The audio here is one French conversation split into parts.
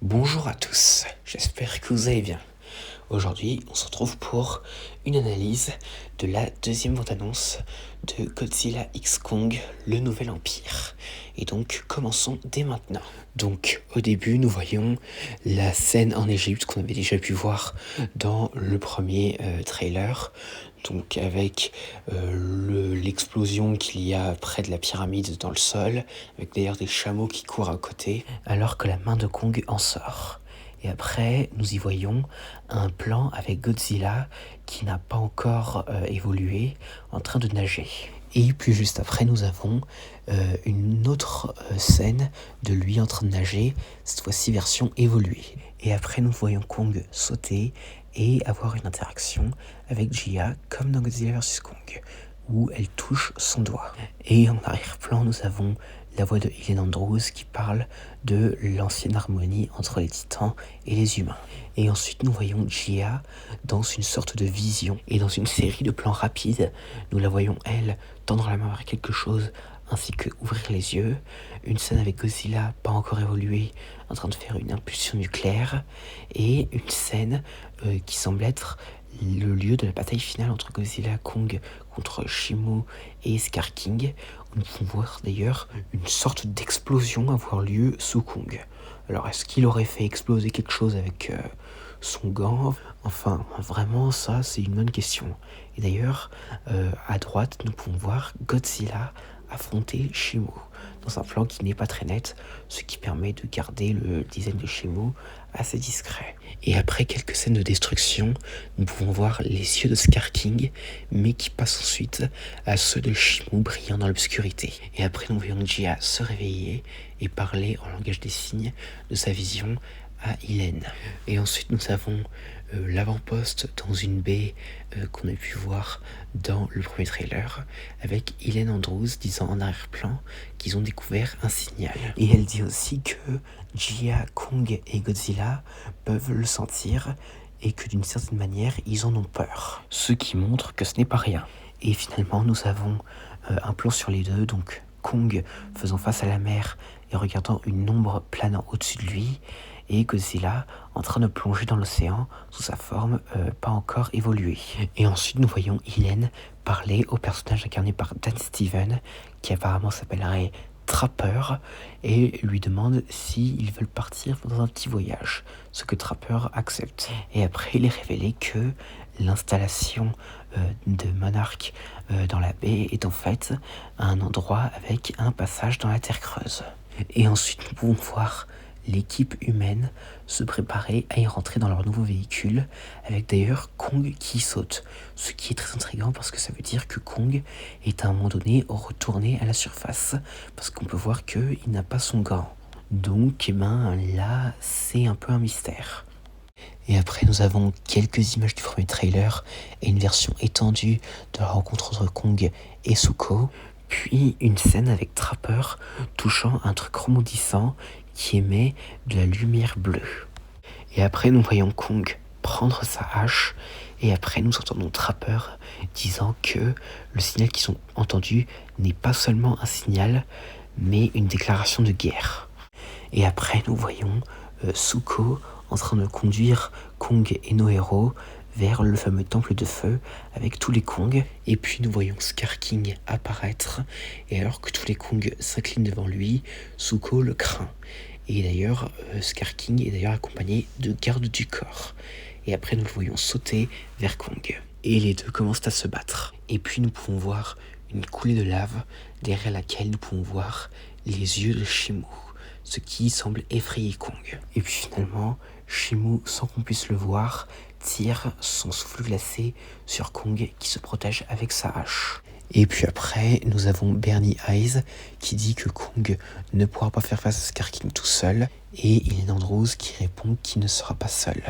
Bonjour à tous, j'espère que vous allez bien. Aujourd'hui, on se retrouve pour une analyse de la deuxième bande-annonce de Godzilla X Kong, le nouvel empire. Et donc, commençons dès maintenant. Donc, au début, nous voyons la scène en Égypte qu'on avait déjà pu voir dans le premier trailer. Donc, avec l'explosion qu'il y a près de la pyramide dans le sol, avec d'ailleurs des chameaux qui courent à côté, alors que la main de Kong en sort. Et après, nous y voyons un plan avec Godzilla qui n'a pas encore évolué, en train de nager. Et puis juste après, nous avons une autre scène de lui en train de nager, cette fois-ci version évoluée. Et après, nous voyons Kong sauter et avoir une interaction avec Jia, comme dans Godzilla vs Kong, où elle touche son doigt. Et en arrière-plan, nous avons la voix de Helen Andrews qui parle de l'ancienne harmonie entre les titans et les humains. Et ensuite, nous voyons Jia dans une sorte de vision. Et dans une série de plans rapides, nous la voyons, elle, tendre la main vers quelque chose, ainsi que ouvrir les yeux. Une scène avec Godzilla, pas encore évoluée, en train de faire une impulsion nucléaire. Et une scène qui semble être le lieu de la bataille finale entre Godzilla Kong contre Shimo et Scar King. Nous pouvons voir d'ailleurs une sorte d'explosion avoir lieu sous Kong. Alors est-ce qu'il aurait fait exploser quelque chose avec son gant? Enfin, vraiment, ça c'est une bonne question. Et d'ailleurs, à droite, nous pouvons voir Godzilla affronter Shimo, dans un plan qui n'est pas très net, ce qui permet de garder le design de Shimo assez discret. Et après quelques scènes de destruction, nous pouvons voir les yeux de Scar King, mais qui passent ensuite à ceux de Shimo brillant dans l'obscurité. Et après, nous voyons Jia se réveiller et parler en langage des signes de sa vision à Helen. Et ensuite, nous avons l'avant-poste dans une baie qu'on a pu voir dans le premier trailer, avec Helen Andrews disant en arrière-plan qu'ils ont découvert un signal. Et elle dit aussi que Jia, Kong et Godzilla peuvent le sentir et que d'une certaine manière, ils en ont peur. Ce qui montre que ce n'est pas rien. Et finalement, nous avons un plan sur les deux, donc Kong faisant face à la mer et regardant une ombre planant au-dessus de lui, et Godzilla en train de plonger dans l'océan sous sa forme pas encore évoluée. Et ensuite, nous voyons Helen parler au personnage incarné par Dan Stevens, qui apparemment s'appellerait Trapper, et lui demande s'ils veulent partir dans un petit voyage, ce que Trapper accepte. Et après, il est révélé que l'installation de Monarch dans la baie est en fait un endroit avec un passage dans la terre creuse. Et ensuite, nous pouvons voir l'équipe humaine se préparer à y rentrer dans leur nouveau véhicule, avec d'ailleurs Kong qui saute, ce qui est très intriguant parce que ça veut dire que Kong est à un moment donné retourné à la surface, parce qu'on peut voir qu'il n'a pas son gant. Donc, là, c'est un peu un mystère. Et après, nous avons quelques images du premier trailer et une version étendue de la rencontre entre Kong et Zuko. Puis une scène avec Trapper touchant un truc rebondissant qui émet de la lumière bleue. Et après, nous voyons Kong prendre sa hache. Et après, nous entendons Trapper disant que le signal qu'ils ont entendu n'est pas seulement un signal, mais une déclaration de guerre. Et après, nous voyons Zuko en train de conduire Kong et nos héros vers le fameux temple de feu avec tous les Kong. Et puis nous voyons Scar King apparaître, et alors que tous les Kong s'inclinent devant lui, Zuko le craint. Et d'ailleurs, Scar King est d'ailleurs accompagné de gardes du corps. Et après, nous le voyons sauter vers Kong. Et les deux commencent à se battre. Et puis nous pouvons voir une coulée de lave derrière laquelle nous pouvons voir les yeux de Shimo, ce qui semble effrayer Kong. Et puis finalement, Shimo, sans qu'on puisse le voir, tire son souffle glacé sur Kong qui se protège avec sa hache. Et puis après, nous avons Bernie Eyes qui dit que Kong ne pourra pas faire face à Scar King tout seul, et Helen Andrews qui répond qu'il ne sera pas seul.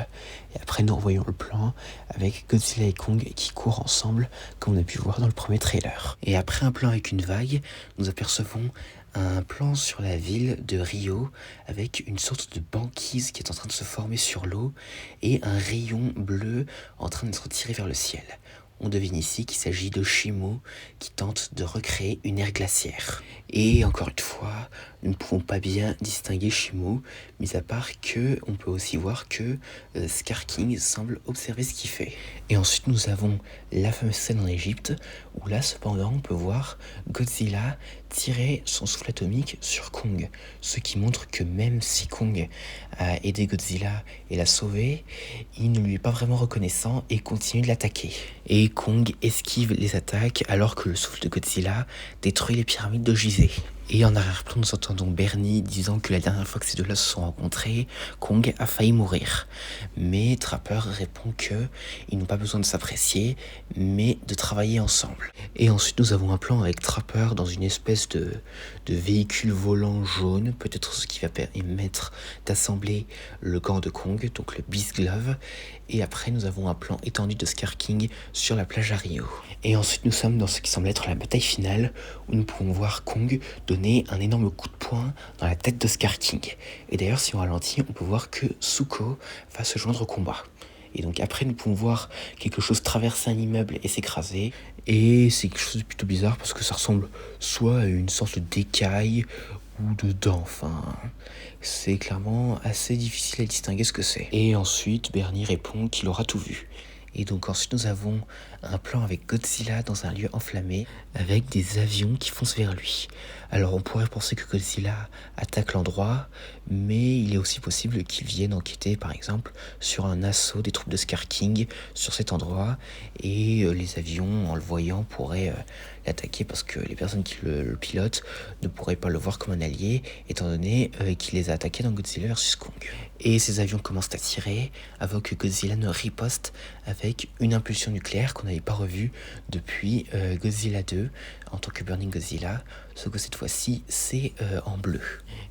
Et après, nous revoyons le plan avec Godzilla et Kong qui courent ensemble, comme on a pu voir dans le premier trailer. Et après un plan avec une vague, nous apercevons un plan sur la ville de Rio avec une sorte de banquise qui est en train de se former sur l'eau et un rayon bleu en train de se retirer vers le ciel. On devine ici qu'il s'agit de Shimo qui tente de recréer une ère glaciaire. Et encore une fois, nous ne pouvons pas bien distinguer Shimo, mis à part que on peut aussi voir que Scar King semble observer ce qu'il fait. Et ensuite nous avons la fameuse scène en Égypte, où là cependant on peut voir Godzilla tirer son souffle atomique sur Kong, ce qui montre que même si Kong a aidé Godzilla et l'a sauvé, il ne lui est pas vraiment reconnaissant et continue de l'attaquer. Et Kong esquive les attaques alors que le souffle de Godzilla détruit les pyramides de Gizeh. Et en arrière-plan, nous entendons Bernie disant que la dernière fois que ces deux-là se sont rencontrés, Kong a failli mourir. Mais Trapper répond que ils n'ont pas besoin de s'apprécier, mais de travailler ensemble. Et ensuite, nous avons un plan avec Trapper dans une espèce de véhicule volant jaune, peut-être ce qui va permettre d'assembler le gant de Kong, donc le Beast Glove. Et après, nous avons un plan étendu de Scar King sur la plage à Rio. Et ensuite, nous sommes dans ce qui semble être la bataille finale, où nous pouvons voir Kong donner un énorme coup de poing dans la tête de Scar King. Et d'ailleurs, si on ralentit, on peut voir que Zuko va se joindre au combat. Et donc après, nous pouvons voir quelque chose traverser un immeuble et s'écraser. Et c'est quelque chose de plutôt bizarre parce que ça ressemble soit à une sorte d'écaille ou de dent. Enfin, c'est clairement assez difficile à distinguer ce que c'est. Et ensuite, Bernie répond qu'il aura tout vu. Et donc ensuite nous avons un plan avec Godzilla dans un lieu enflammé avec des avions qui foncent vers lui. Alors on pourrait penser que Godzilla attaque l'endroit, mais il est aussi possible qu'il vienne enquêter par exemple sur un assaut des troupes de Scar King sur cet endroit et les avions en le voyant pourraient l'attaquer parce que les personnes qui le pilotent ne pourraient pas le voir comme un allié étant donné qu'il les a attaqués dans Godzilla vs Kong. Et ces avions commencent à tirer avant que Godzilla ne riposte avec une impulsion nucléaire qu'on n'avait pas revue depuis Godzilla 2 en tant que Burning Godzilla, sauf que cette fois-ci c'est en bleu.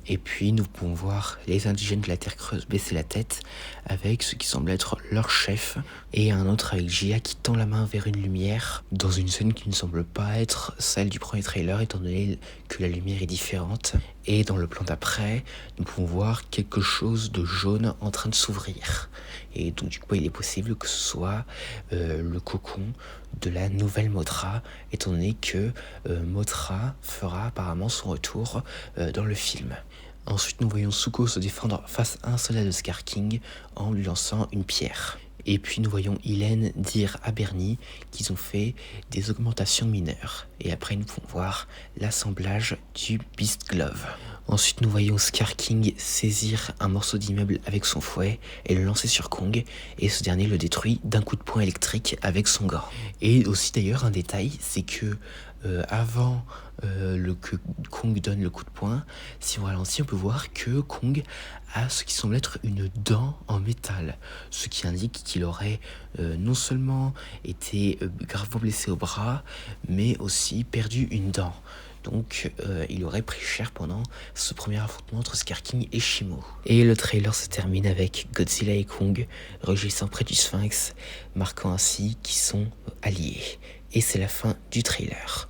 Et puis nous pouvons voir les indigènes de la Terre Creuse baisser la tête avec ce qui semble être leur chef et un autre avec Gia qui tend la main vers une lumière dans une scène qui ne semble pas être celle du premier trailer étant donné que la lumière est différente. Et dans le plan d'après, nous pouvons voir quelque chose de jaune en train de s'ouvrir. Et donc du coup, il est possible que ce soit le cocon de la nouvelle Mothra, étant donné que Mothra fera apparemment son retour dans le film. Ensuite, nous voyons Zuko se défendre face à un soldat de Scar King en lui lançant une pierre. Et puis nous voyons Hélène dire à Bernie qu'ils ont fait des augmentations mineures. Et après nous pouvons voir l'assemblage du Beast Glove. Ensuite nous voyons Scar King saisir un morceau d'immeuble avec son fouet et le lancer sur Kong. Et ce dernier le détruit d'un coup de poing électrique avec son gant. Et aussi d'ailleurs un détail, c'est que avant que Kong donne le coup de poing, si on ralentit, on peut voir que Kong a ce qui semble être une dent en métal, ce qui indique qu'il aurait non seulement été gravement blessé au bras, mais aussi perdu une dent. Donc il aurait pris cher pendant ce premier affrontement entre Scar King et Shimo. Et le trailer se termine avec Godzilla et Kong rugissant près du Sphinx, marquant ainsi qu'ils sont alliés. Et c'est la fin du trailer.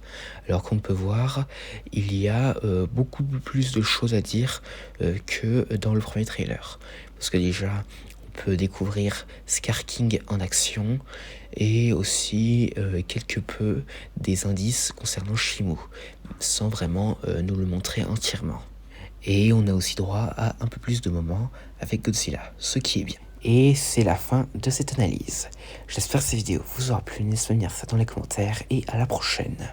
Alors qu'on peut voir, il y a beaucoup plus de choses à dire que dans le premier trailer. Parce que déjà, on peut découvrir Scar King en action et aussi quelque peu des indices concernant Shimo, sans vraiment nous le montrer entièrement. Et on a aussi droit à un peu plus de moments avec Godzilla, ce qui est bien. Et c'est la fin de cette analyse. J'espère que cette vidéo vous aura plu, n'hésitez pas à me dire ça dans les commentaires et à la prochaine.